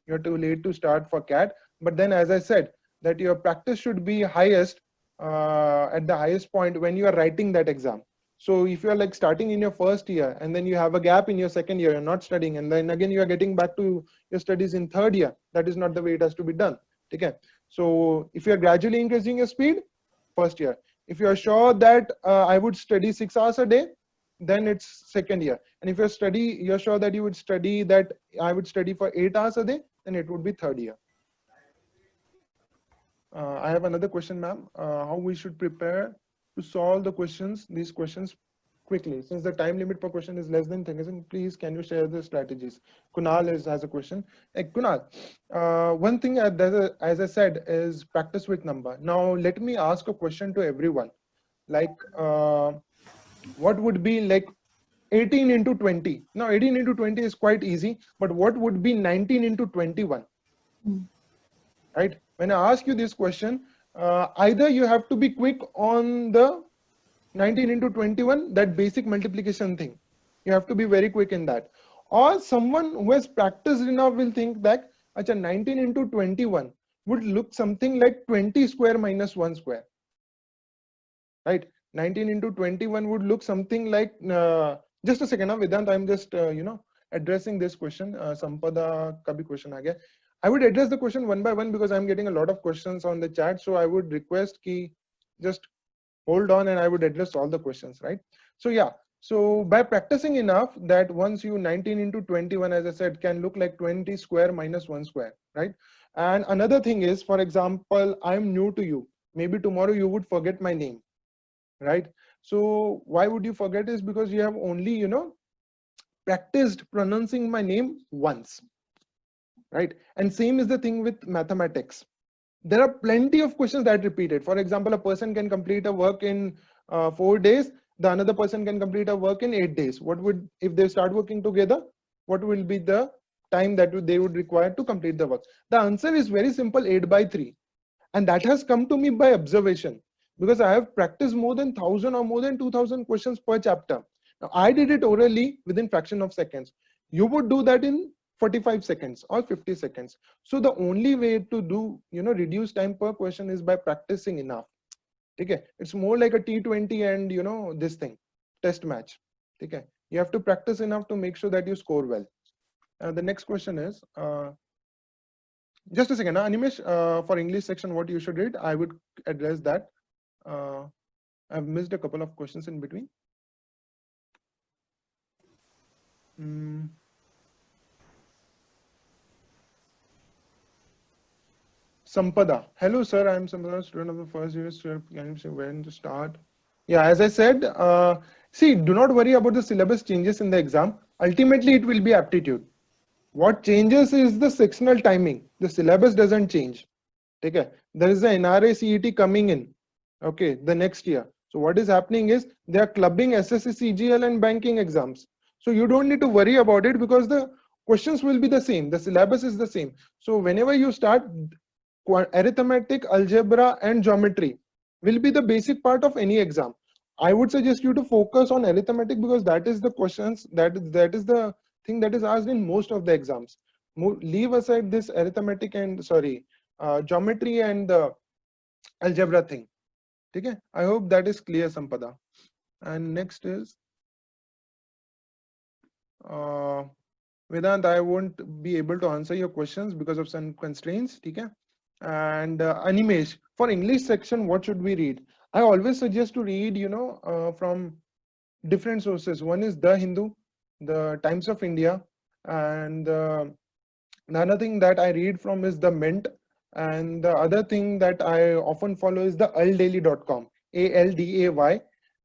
You're too late to start for CAT. But then, as I said, that your practice should be highest at the highest point when you are writing that exam. So if you're like starting in your first year and then you have a gap in your second year, you're not studying, and then again you are getting back to your studies in third year, that is not the way it has to be done. Okay. So if you're gradually increasing your speed, first year. If you're sure that I would study 6 hours a day, then it's second year. And if you're sure that you would study that I would study for 8 hours a day, then it would be third year. I have another question, ma'am. How we should prepare to solve these questions quickly? Since the time limit per question is less than 10 seconds, please can you share the strategies? Kunal has a question. Hey, Kunal, one thing as I said is practice with number. Now let me ask a question to everyone. Like, what would be like 18 into 20? Now 18 into 20 is quite easy, but what would be 19 into 21? Right? When I ask you this question, either you have to be quick on the 19 into 21, that basic multiplication thing. You have to be very quick in that. Or someone who has practiced enough will think that 19 into 21 would look something like 20 square minus 1 square. Right? 19 into 21 would look something like, just a second, Vedant, I'm just, addressing this question. Sampada ka bhi question aa gaya. I would address the question one by one because I'm getting a lot of questions on the chat. So I would request ki just hold on and I would address all the questions, right? So yeah, so by practicing enough that once you 19 into 21, as I said, can look like 20 square minus 1 square, right? And another thing is, for example, I'm new to you. Maybe tomorrow you would forget my name, right? So why would you forget is because you have only, practiced pronouncing my name once. Right? And same is the thing with mathematics. There are plenty of questions that repeated. For example, a person can complete a work in 4 days. The another person can complete a work in 8 days. What would, if they start working together, what will be the time that they would require to complete the work? The answer is very simple, 8/3. And that has come to me by observation because I have practiced more than 1,000 or more than 2,000 questions per chapter. Now I did it orally within fraction of seconds. You would do that in 45 seconds or 50 seconds. So the only way to do, reduce time per question is by practicing enough. Okay. It's more like a T20 and this thing, test match. Okay. You have to practice enough to make sure that you score well. The next question is, just a second, Animesh, for English section, what you should read, I would address that. I've missed a couple of questions in between. Sampada. Hello, sir. I'm Sampada, student of the first year. Can you say when to start? Yeah, as I said, see, do not worry about the syllabus changes in the exam. Ultimately, it will be aptitude. What changes is the sectional timing. The syllabus doesn't change. Okay, there is the NRA CET coming in. Okay, the next year. So what is happening is they are clubbing SSC, CGL and banking exams. So you don't need to worry about it because the questions will be the same. The syllabus is the same. So whenever you start, arithmetic, algebra and geometry will be the basic part of any exam. I would suggest you to focus on arithmetic because that is the questions that is the thing that is asked in most of the exams. Leave aside this arithmetic and geometry and algebra thing. Okay, I hope that is clear, Sampada. And next is Vedant. I won't be able to answer your questions because of some constraints. Okay, and Animesh, for English section, what should we read? I always suggest to read, from different sources. One is The Hindu, the Times of India, and another thing that I read from is the Mint, and the other thing that I often follow is the aldaily.com, ALDAY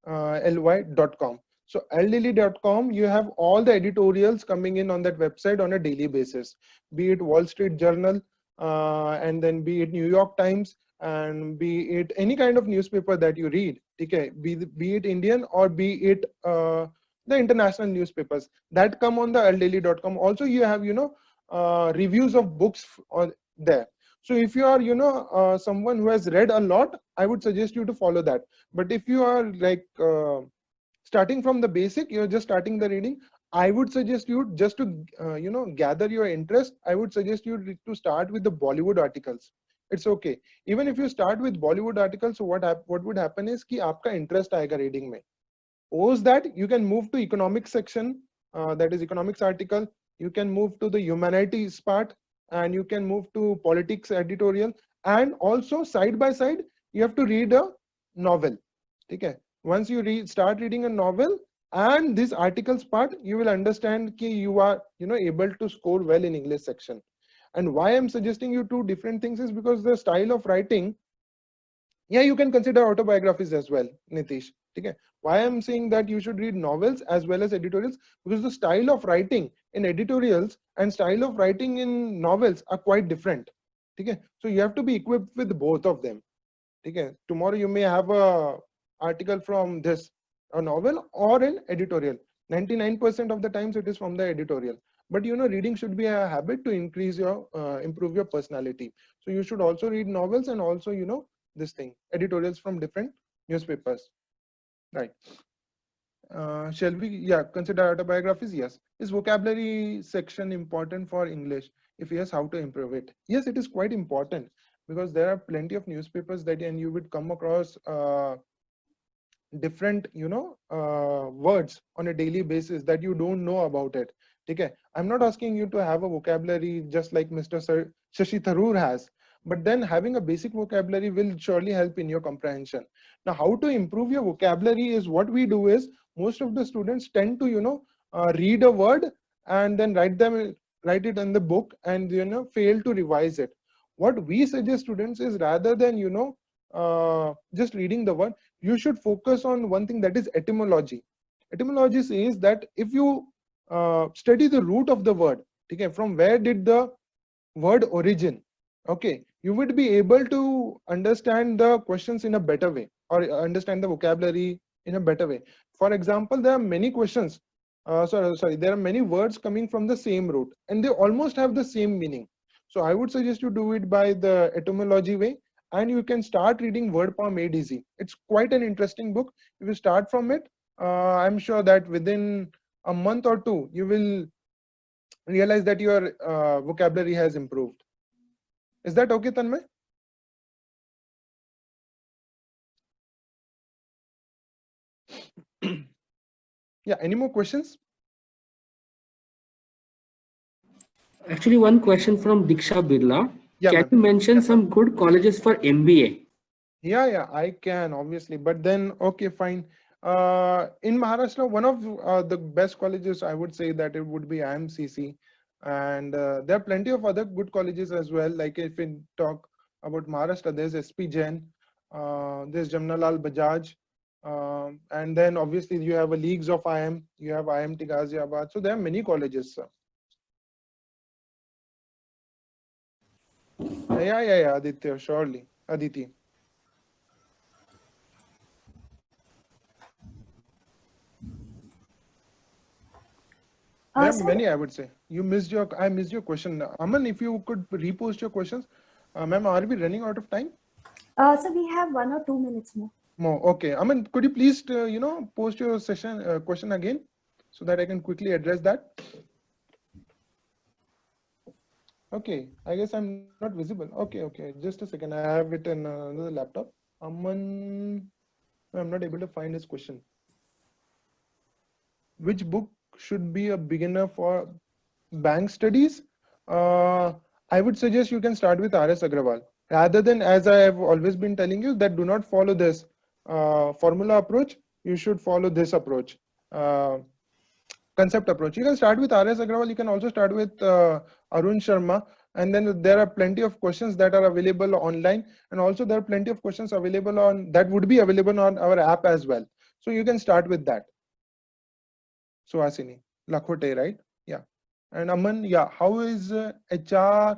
ly.com. So aldaily.com, you have all the editorials coming in on that website on a daily basis, be it Wall Street Journal, and then be it New York Times, and be it any kind of newspaper that you read. Okay, be it Indian or be it the international newspapers that come on the aldaily.com. Also, you have reviews of books on there. So if you are someone who has read a lot, I would suggest you to follow that. But if you are like starting from the basic, you're just starting the reading, I would suggest you just to gather your interest. I would suggest you to start with the Bollywood articles. It's okay. Even if you start with Bollywood articles, so what would happen is कि आपका interest आएगा reading में. Post that, you can move to economics section, that is economics article. You can move to the humanities part, and you can move to politics editorial, and also side by side you have to read a novel. Okay, once you start reading a novel and this articles part, you will understand that you are able to score well in English section. And why I'm suggesting you two different things is because the style of writing, yeah, you can consider autobiographies as well, Nitish. Okay, why I'm saying that you should read novels as well as editorials, because the style of writing in editorials and style of writing in novels are quite different. Okay, so you have to be equipped with both of them. Okay, tomorrow you may have a article from this, a novel or an editorial. 99% of the times it is from the editorial. But reading should be a habit to increase your improve your personality. So you should also read novels and also this thing, editorials from different newspapers, right? Shall we consider autobiographies? Yes. Is vocabulary section important for English? If yes, how to improve it? Yes, it is quite important, because there are plenty of newspapers that, and you would come across different words on a daily basis that you don't know about it. Okay, I'm not asking you to have a vocabulary just like Mr. Shashi Tharoor has, but then having a basic vocabulary will surely help in your comprehension. Now, how to improve your vocabulary is what we do is, most of the students tend to read a word and then write it in the book and fail to revise it. What we suggest students is, rather than just reading the word, you should focus on one thing, that is etymology. Etymology says that if you study the root of the word, okay, from where did the word origin, okay, you would be able to understand the questions in a better way, or understand the vocabulary in a better way. For example, there are many questions, there are many words coming from the same root and they almost have the same meaning. So I would suggest you do it by the etymology way, and you can start reading Word Power Made Easy. It's quite an interesting book. If you start from it, I'm sure that within a month or two, you will realize that your vocabulary has improved. Is that okay, Tanmay? Yeah, any more questions? Actually, one question from Diksha Birla. Yeah, Can you mention some good colleges for MBA? Yeah, I can, obviously. But then, okay, fine. In Maharashtra, one of the best colleges, I would say that it would be IMCC. And there are plenty of other good colleges as well. Like if we talk about Maharashtra, there's SP Jain, there's Jamnalal Bajaj. And then obviously you have a leagues of IM, you have IMT Ghaziabad. So there are many colleges, sir. Yeah, Aditya, surely. Aditi. There are Sir, many, I would say. I missed your question. Aman, if you could repost your questions. Ma'am, are we running out of time? so we have 1 or 2 minutes more. More. Okay. Aman, could you please, post your question again so that I can quickly address that? Okay. I guess I'm not visible. Okay. Just a second. I have it in another laptop. Aman, I'm not able to find his question. Which book should be a beginner for bank studies? I would suggest you can start with R.S. Agrawal. Rather than, as I have always been telling you, that do not follow this formula approach, you should follow this approach, concept approach. You can start with R.S. Agrawal, you can also start with Arun Sharma, and then there are plenty of questions that are available online, and also there are plenty of questions available on that would be available on our app as well. So you can start with that. Suhasini, Lakhote, right? Yeah. And Aman, yeah, how is HR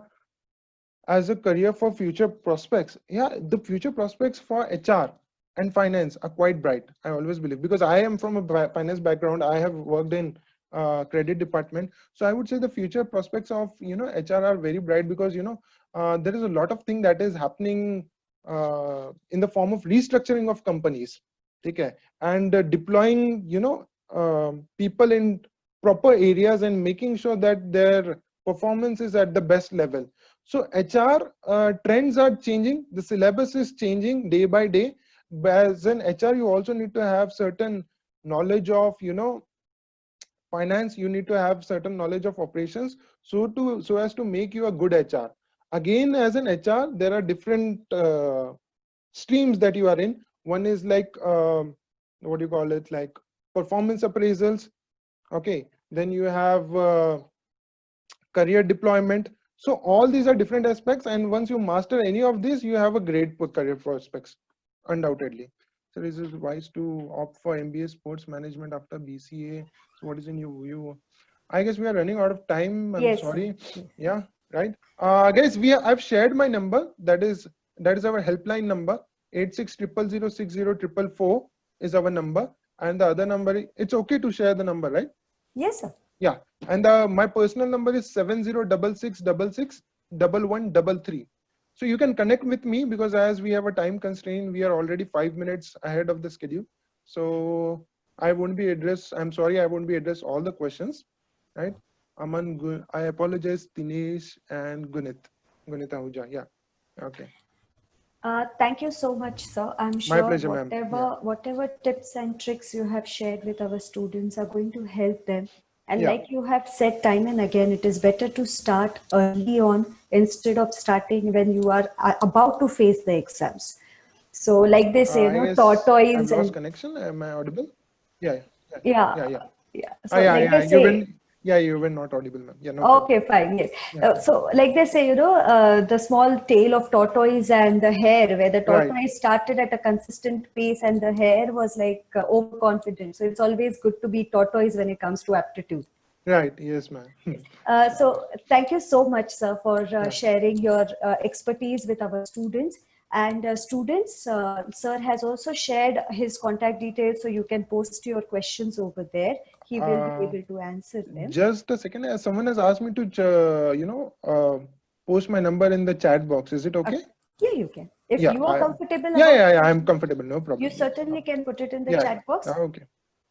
as a career for future prospects? Yeah, the future prospects for HR and finance are quite bright. I always believe, because I am from a finance background. I have worked in credit department. So I would say the future prospects of HR are very bright, because there is a lot of thing that is happening in the form of restructuring of companies. Okay, and deploying people in proper areas and making sure that their performance is at the best level. So HR trends are changing. The syllabus is changing day by day. But as an HR, you also need to have certain knowledge of finance. You need to have certain knowledge of operations, so as to make you a good HR. Again, as an HR, there are different streams that you are in. One is like what do you call it, like performance appraisals. Okay, then you have career deployment. So all these are different aspects, and once you master any of these, you have a great career prospects, undoubtedly. So is it wise to opt for MBA sports management after BCA? So what is in your view? I guess we are running out of time. I'm Yes, sorry. sir. Yeah, right. Guys, I've shared my number. That is our helpline number. 8600060444 is our number, and the other number. It's okay to share the number, right? Yes, sir. Yeah, and my personal number is 7066661133. So you can connect with me, because as we have a time constraint, we are already 5 minutes ahead of the schedule. So I won't be I'm sorry, I won't be address all the questions, right? Aman, I apologize, Dinesh and Gunita Ahuja. Yeah, okay. Thank you so much, sir. I'm My sure pleasure, ma'am. whatever tips and tricks you have shared with our students are going to help them. And Yeah. like you have said time and again, it is better to start early on instead of starting when you are about to face the exams. So like they say, I guess tortoise I've lost and connection. Am I audible? Yeah. yeah. So Yeah, like they you were, say, you were not audible, ma'am. Yeah, no problem. okay, fine. Yes. Yeah. So, like they say, the small tail of tortoise and the hare, where the Right. tortoise started at a consistent pace and the hare was like overconfident. So, it's always good to be tortoise when it comes to aptitude. Right. Yes, ma'am. So, thank you so much, sir, for Yeah. sharing your expertise with our students. And students, sir has also shared his contact details, so you can post your questions over there. He will be able to answer them. Just a second. Someone has asked me to, post my number in the chat box. Is it okay? Yeah, you can. If Yeah. you are comfortable Yeah. I'm comfortable. No problem. you certainly can put it in the Yeah. chat box. Okay.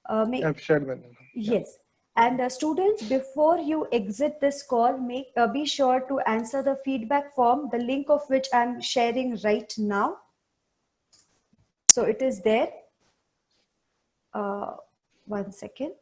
I've shared my number. Yes. And students, before you exit this call, be sure to answer the feedback form, the link of which I'm sharing right now. So it is there. 1 second.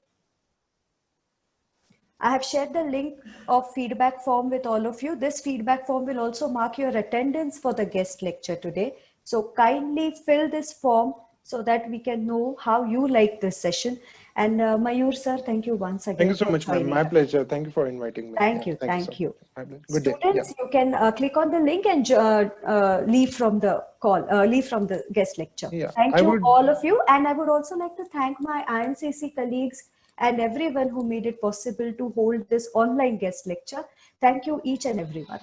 I have shared the link of feedback form with all of you. This feedback form will also mark your attendance for the guest lecture today. So kindly fill this form so that we can know how you like this session. And Mayur sir, thank you once again. Thank you so much, ma'am. My pleasure. Thank you for inviting me. Thank you. Thank you. Good day. Students, you can click on the link and leave from the call, leave from the guest lecture. Yeah, Thank you, all of you. And I would also like to thank my IMCC colleagues and everyone who made it possible to hold this online guest lecture. Thank you, each and everyone.